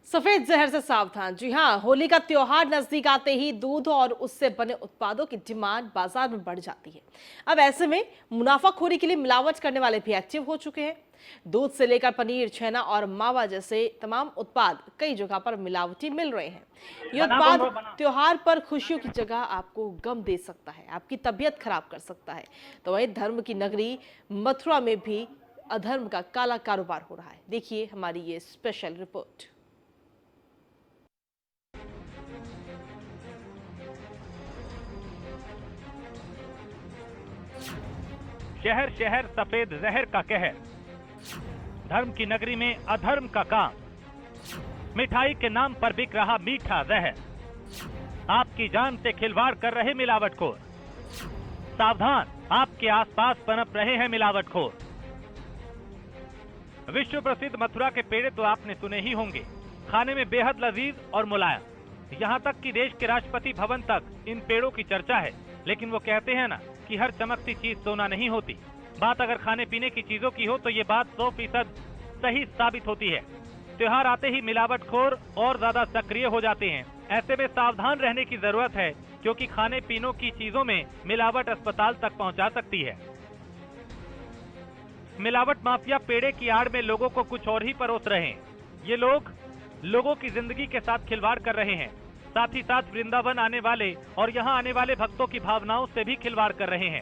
सफेद जहर से सावधान। जी हाँ, होली का त्योहार नजदीक आते ही दूध और उससे बने उत्पादों की डिमांड बाजार में बढ़ जाती है। अब ऐसे में मुनाफाखोरी के लिए मिलावट करने वाले भी एक्टिव हो चुके हैं। दूध से लेकर पनीर, छेना और मावा जैसे तमाम उत्पाद कई जगह पर मिलावटी मिल रहे हैं। ये बना कौन उत्पाद रहा बना। त्योहार पर खुशियों की जगह आपको गम दे सकता है, आपकी तबीयत खराब कर सकता है। तो वहीं धर्म की नगरी मथुरा में भी अधर्म का काला कारोबार हो रहा है। देखिए हमारी ये स्पेशल रिपोर्ट। शहर शहर सफेद जहर का कहर, धर्म की नगरी में अधर्म का काम, मिठाई के नाम पर बिक रहा मीठा जहर, आपकी जान से खिलवाड़ कर रहे मिलावटखोर। सावधान, आपके आसपास पनप रहे हैं मिलावटखोर। विश्व प्रसिद्ध मथुरा के पेड़े तो आपने सुने ही होंगे, खाने में बेहद लजीज और मुलायम। यहाँ तक कि देश के राष्ट्रपति भवन तक इन पेड़ों की चर्चा है। लेकिन वो कहते हैं ना कि हर चमकती चीज सोना नहीं होती। बात अगर खाने पीने की चीजों की हो तो ये बात 100% सही साबित होती है। त्योहार आते ही मिलावटखोर और ज्यादा सक्रिय हो जाते हैं। ऐसे में सावधान रहने की जरूरत है, क्योंकि खाने पीनों की चीजों में मिलावट अस्पताल तक पहुंचा सकती है। मिलावट माफिया पेड़े की आड़ में लोगों को कुछ और ही परोस रहे हैं। ये लोग लोगों की जिंदगी के साथ खिलवाड़ कर रहे हैं। साथ ही साथ वृंदावन आने वाले और यहाँ आने वाले भक्तों की भावनाओं से भी खिलवाड़ कर रहे हैं।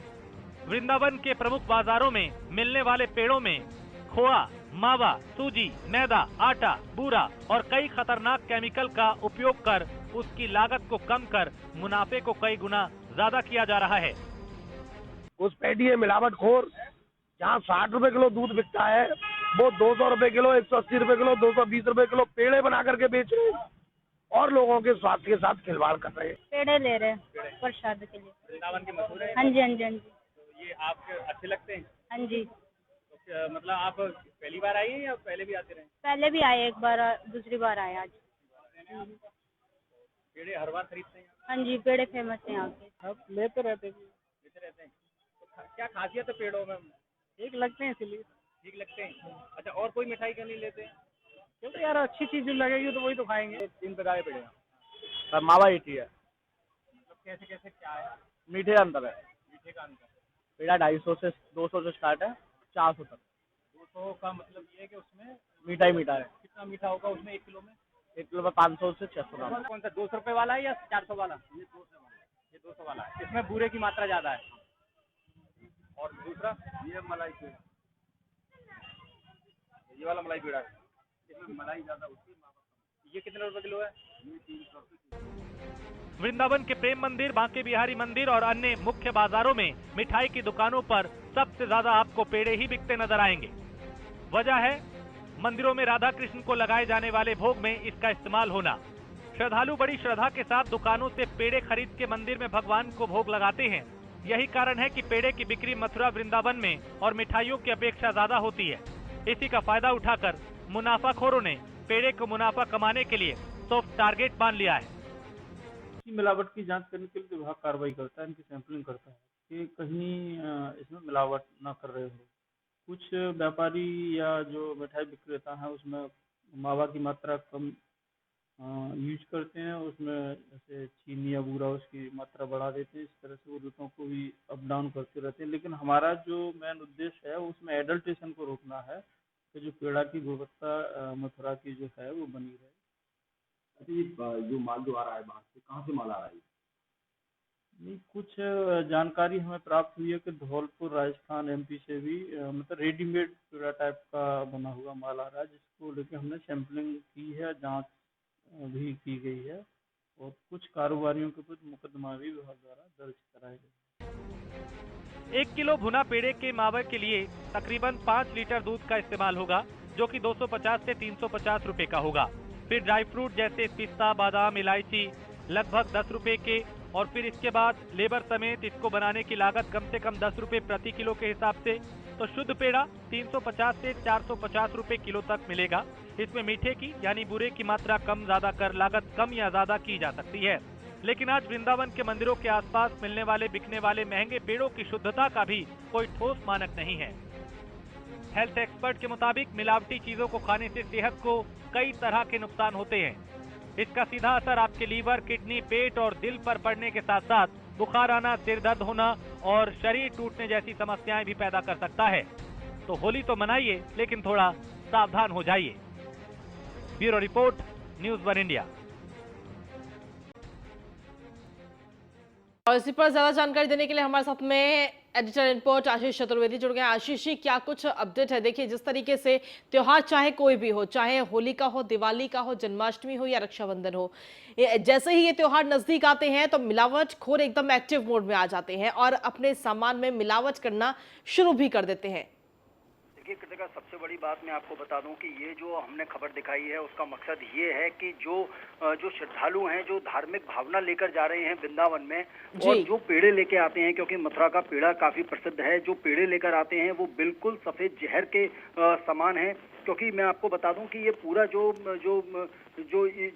वृंदावन के प्रमुख बाजारों में मिलने वाले पेड़ों में खोआ, मावा, सूजी, मैदा, आटा, बूरा और कई खतरनाक केमिकल का उपयोग कर उसकी लागत को कम कर मुनाफे को कई गुना ज्यादा किया जा रहा है। घुसपैठी है, मिलावटखोर। जहाँ 60 रुपए किलो दूध बिकता है वो 200 रुपए किलो, 180 रुपए किलो, 220 रुपए किलो पेड़े बना करके बेच रहे हैं और लोगों के स्वास्थ्य के साथ खिलवाड़ कर रहे हैं। पेड़े ले रहे हैं प्रसाद के लिए। वृंदावन के मशहूर है। हाँ जी, हाँ जी, हाँ जी, तो ये आपके अच्छे लगते हैं? हाँ जी। तो मतलब आप पहली बार आई हैं या पहले भी आते रहे? पहले भी आए एक बार, दूसरी बार आए आज। पेड़े हर बार खरीदते हैं? हाँ जी, पेड़े फेमस हैं यहाँ के। अब लेते रहते हैं। तो क्या खासियत है पेड़ों में? ठीक लगते हैं इसलिए। ठीक लगते हैं। अच्छा, और कोई मिठाई क्यों नहीं लेते? क्योंकि यार अच्छी चीज लगेगी तो वही तो खाएंगे। 3 प्रकार के पेड़े हैं। सर मावा ईटी है, मतलब कैसे कैसे क्या है? मीठे अंदर है। मीठे का अंतर? पेड़ा 250 से 200 से स्टार्ट है, 400 तक। 200 का मतलब ये है कि उसमें मीठा ही मीठा है। कितना मीठा होगा उसमें 1 किलो में? 1 किलो में 500 से 600 ग्राम। कौन सा 200 रुपए वाला है या 400 वाला? ये 200 वाला है। इसमें बूरे की मात्रा ज्यादा है। और दूसरा ये मलाई पेड़ा, ये वाला मलाई पेड़ा है, इसमें मलाई ज्यादा होती है। ये कितने रुपए किलो है? ये 300 रुपए। वृंदावन के प्रेम मंदिर, बांके बिहारी मंदिर और अन्य मुख्य बाजारों में मिठाई की दुकानों पर सबसे ज्यादा आपको पेड़े ही बिकते नजर आएंगे। वजह है मंदिरों में राधा कृष्ण को लगाए जाने वाले भोग में इसका इस्तेमाल होना। श्रद्धालु बड़ी श्रद्धा के साथ दुकानों से पेड़े खरीद के मंदिर में भगवान को भोग लगाते हैं। यही कारण है कि पेड़े की बिक्री मथुरा वृंदावन में और मिठाइयों की अपेक्षा ज्यादा होती है। इसी का फायदा उठाकर मुनाफाखोरों ने पेड़े को मुनाफा कमाने के लिए सॉफ्ट टारगेट मान लिया है। मिलावट की जांच करने के लिए विभाग कार्रवाई करता है, इनकी सैंपलिंग करता है कि कहीं इसमें मिलावट ना कर रहे हो। कुछ व्यापारी या जो मिठाई विक्रेता है उसमें मावा की मात्रा कम यूज करते हैं, उसमें जैसे चीनी या बूरा उसकी मात्रा बढ़ा देते हैं। इस तरह से वो रेटों को भी अप डाउन करते रहते हैं। लेकिन हमारा जो मेन उद्देश्य है उसमें एडल्ट्रेशन को रोकना है, कि जो पेड़ा की गुणवत्ता मथुरा की जो है वो बनी रहे। जो माल जो आ रहा है बाहर से, कहाँ से माल आ रहा है? नहीं, कुछ जानकारी हमें प्राप्त हुई है कि धौलपुर, राजस्थान, एमपी से भी मतलब रेडीमेड पेड़ा टाइप का बना हुआ माल आ रहा है, जिसको लेके हमने सैंपलिंग की है, जांच भी की गई है और कुछ कारोबारियों के ऊपर मुकदमा भी विभाग द्वारा दर्ज कराया गया। 1 किलो भुना पेड़े के मावे के लिए तकरीबन 5 लीटर दूध का इस्तेमाल होगा, जो कि 250 से 350 रुपए का होगा। फिर ड्राई फ्रूट जैसे पिस्ता, बादाम, इलायची लगभग 10 रुपए के, और फिर इसके बाद लेबर समेत इसको बनाने की लागत कम से कम 10 रुपए प्रति किलो के हिसाब से। तो शुद्ध पेड़ा 350 से 450 रुपए किलो तक मिलेगा। इसमें मीठे की यानी बुरे की मात्रा कम ज्यादा कर लागत कम या ज्यादा की जा सकती है। लेकिन आज वृंदावन के मंदिरों के आसपास मिलने वाले बिकने वाले महंगे पेड़ों की शुद्धता का भी कोई ठोस मानक नहीं है। हेल्थ एक्सपर्ट के मुताबिक मिलावटी चीजों को खाने से सेहत को कई तरह के नुकसान होते हैं। इसका सीधा असर आपके लीवर, किडनी, पेट और दिल पर पड़ने के साथ साथ बुखार आना, सिर दर्द होना और शरीर टूटने जैसी समस्याएं भी पैदा कर सकता है। तो होली तो मनाइए, लेकिन थोड़ा सावधान हो जाइए। Bureau report, news 1 India. और इसी पर ज्यादा जानकारी देने के लिए हमारे साथ में एडिटर इनपुट आशीष चतुर्वेदी जुड़ गए। आशीष जी, क्या कुछ अपडेट है? देखिए, जिस तरीके से त्योहार चाहे कोई भी हो, चाहे होली का हो, दिवाली का हो, जन्माष्टमी हो या रक्षाबंधन हो, जैसे ही ये त्योहार नजदीक आते हैं तो मिलावटखोर एकदम एक्टिव मोड में आ जाते हैं और अपने सामान में मिलावट करना शुरू भी कर देते हैं। देखिए कृतिका, सबसे बड़ी बात मैं आपको बता दूं कि ये जो हमने खबर दिखाई है उसका मकसद ये है कि जो श्रद्धालु हैं, जो धार्मिक भावना लेकर जा रहे हैं वृंदावन में, और जो पेड़े लेके आते हैं, क्योंकि मथुरा का पेड़ा काफी प्रसिद्ध है, जो पेड़े लेकर आते हैं वो बिल्कुल सफेद जहर के समान है। क्योंकि मैं आपको बता दूं कि ये पूरा जो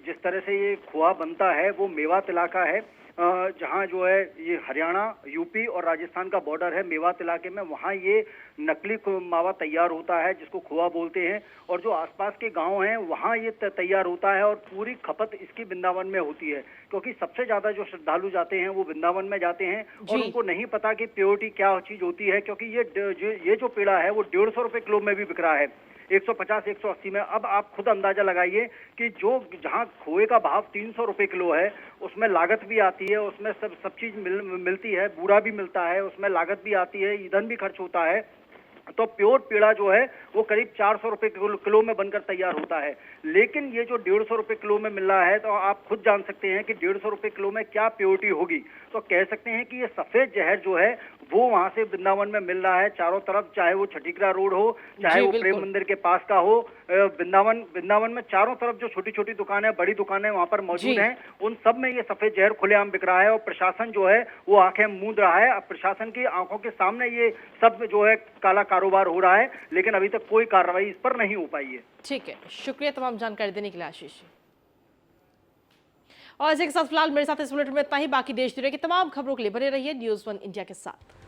जिस तरह से ये खोआ बनता है वो मेवात इलाका है, जहाँ जो है ये हरियाणा, यूपी और राजस्थान का बॉर्डर है। मेवात इलाके में वहाँ ये नकली मावा तैयार होता है जिसको खोआ बोलते हैं, और जो आसपास के गांव हैं वहाँ ये तैयार होता है और पूरी खपत इसकी वृंदावन में होती है। क्योंकि सबसे ज्यादा जो श्रद्धालु जाते हैं वो वृंदावन में जाते हैं और उनको नहीं पता कि प्योरिटी क्या चीज होती है, क्योंकि ये जो पेड़ा है वो 150 रुपए किलो में भी बिक रहा है, 150, 180 में। अब आप खुद अंदाजा लगाइए कि जो जहां खोए का भाव 300 रुपए किलो है, उसमें लागत भी आती है, उसमें सब चीज मिलती है, बूरा भी मिलता है, उसमें लागत भी आती है, ईंधन भी खर्च होता है। तो प्योर पेड़ा जो है वो करीब 400 रुपए किलो में बनकर तैयार होता है। लेकिन ये जो 150 रुपए किलो में मिल रहा है, तो आप खुद जान सकते हैं कि 150 रुपए किलो में क्या प्योरिटी होगी। तो कह सकते हैं कि ये सफेद जहर जो है वो वहां से वृंदावन में मिल रहा है चारों तरफ, चाहे वो छठीकरा रोड हो, चाहे वो प्रेम मंदिर के पास का हो। वृंदावन में चारों तरफ जो छोटी छोटी दुकानें, बड़ी दुकानें वहां पर मौजूद हैं, उन सब में ये सफेद जहर खुलेआम बिक रहा है और प्रशासन जो है वो आंखें मूंद रहा है। अब प्रशासन की आंखों के सामने ये सब जो है काला कारोबार हो रहा है, लेकिन अभी तक कोई कार्रवाई इस पर नहीं हो पाई है। ठीक है, शुक्रिया तमाम जानकारी देने के लिए आशीष। और इसी के साथ फिलहाल मेरे साथ इस बुलेटिन में इतना ही। बाकी देश दुनिया की तमाम खबरों के लिए बने रहिए न्यूज़ 1 इंडिया के साथ।